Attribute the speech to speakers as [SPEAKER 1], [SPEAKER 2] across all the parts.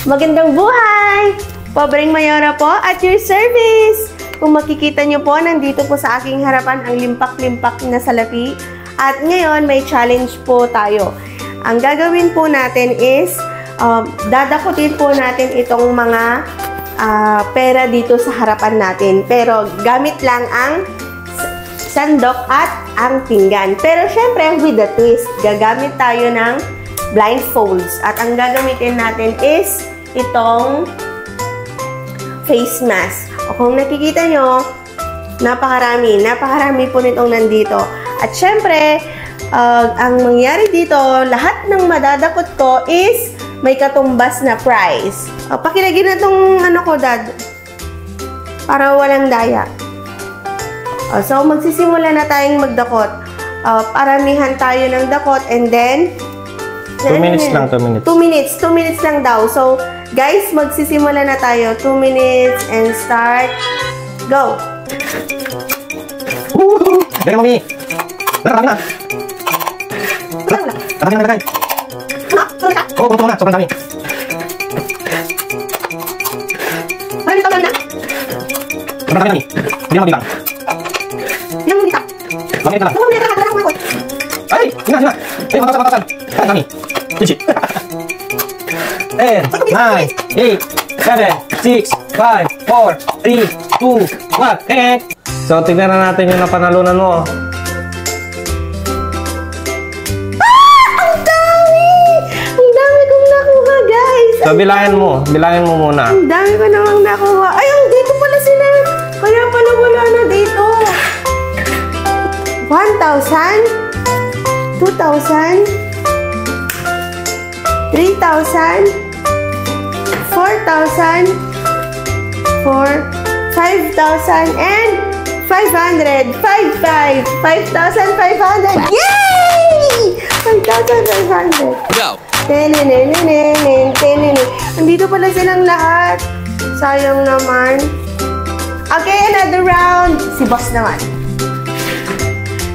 [SPEAKER 1] Magandang buhay! Pobreng Mayora po at your service! Kung makikita nyo po, nandito po sa aking harapan ang limpak-limpak na salapi. At ngayon, may challenge po tayo. Ang gagawin po natin is, dadakutin po natin itong mga pera dito sa harapan natin. Pero gamit lang ang sandok at ang pinggan. Pero syempre, with the twist, gagamit tayo ng blindfolds. At ang gagamitin natin is itong face mask. O kung nakikita nyo, napakarami po nitong nandito. At syempre, ang mangyari dito, lahat ng madadakot ko is may katumbas na prize. Pakilagyan na itong ano ko, Dad, para walang daya. So, magsisimula na tayong magdakot. Paramihan tayo ng dakot and then
[SPEAKER 2] 2 minutes lang, 2 minutes.
[SPEAKER 1] 2 minutes lang daw. So, guys, magsisimula na tayo. 2 minutes and start. Go!
[SPEAKER 2] Dali, Mami! Nakarami na! Nakarami na, nagay! Oo, punto na. Sobrang dami.
[SPEAKER 1] Marami ito na?
[SPEAKER 2] Sobrang dami, Mami. Hindi na mabilang.
[SPEAKER 1] Yung munita.
[SPEAKER 2] Mami, ito lang. Ay! Hina! Ay, matasan. Ay, Mami. Legit. 10, 9, 8, 7, 6, 5, 4, 3, 2, 1, So, tignan na natin yung napanalunan mo.
[SPEAKER 1] Ang dami kong nakuha, guys!
[SPEAKER 2] So, bilangin mo muna.
[SPEAKER 1] Ang dami ko namang nakuha. Ay, dito pala sila. Kaya pala wala na dito. 1,000, 2,000, 3,000, 4,000, 5,000, and 500. 5,500. Yay! 5,500.
[SPEAKER 3] Go!
[SPEAKER 1] Nandito pala silang lahat. Sayang naman. Okay, another round. Si boss naman.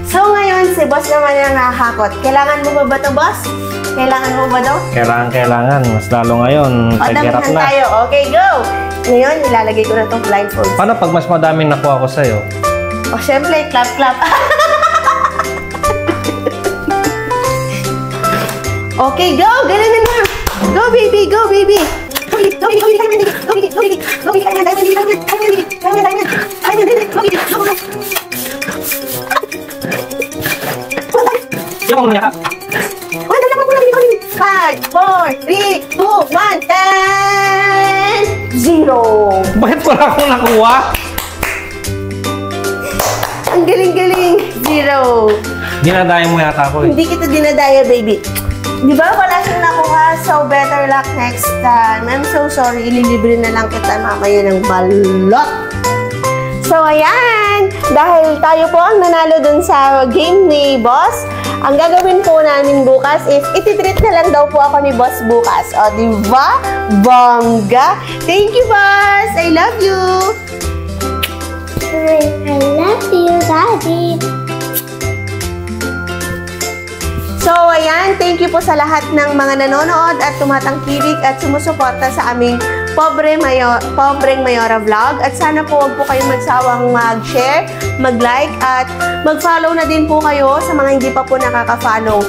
[SPEAKER 1] So, ngayon, si boss naman yung nakakot. Kailangan mo ba ito, boss? Kailangan mo ba daw?
[SPEAKER 2] Kailangan. Mas lalo ngayon. Tagirap na.
[SPEAKER 1] Tayo. Okay, go! Ngayon, ilalagay ko na itong blindfold.
[SPEAKER 2] Paano pag mas madaming nakuha ko sa'yo?
[SPEAKER 1] O, syempre, clap. Okay, go! Ganun na! Go, baby! Go, baby!
[SPEAKER 2] Sino mo niya?
[SPEAKER 1] 5, 4, 3, 2, 1, 10! 0!
[SPEAKER 2] Bakit wala akong nakuha?
[SPEAKER 1] Ang galing-galing! 0!
[SPEAKER 2] Dinadaya mo yata ako eh.
[SPEAKER 1] Hindi kita dinadaya, baby. Di ba wala siyang nakuha? So, better luck next time. I'm so sorry. Ililibre na lang kita mamaya ng balot. So, ayan. Dahil tayo po ang nanalo dun sa game ni Boss, ang gagawin po namin bukas is ititreat na lang daw po ako ni Boss bukas. O, di ba? Bongga! Thank you, Boss! I love you!
[SPEAKER 4] I love you, Daddy.
[SPEAKER 1] So, ayan, thank you po sa lahat ng mga nanonood at tumatangkilik at sumusuporta sa aming Pobreng Mayora vlog. At sana po huwag po kayong magsawang mag-share, mag-like, at mag-follow na din po kayo sa mga hindi pa po nakaka-follow.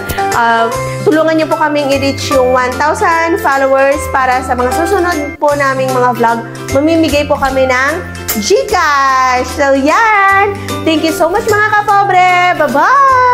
[SPEAKER 1] Tulungan niyo po kaming i-reach yung 1,000 followers para sa mga susunod po naming mga vlog. Mamimigay po kami ng Gcash. So, yan! Thank you so much mga kapobre! Bye-bye!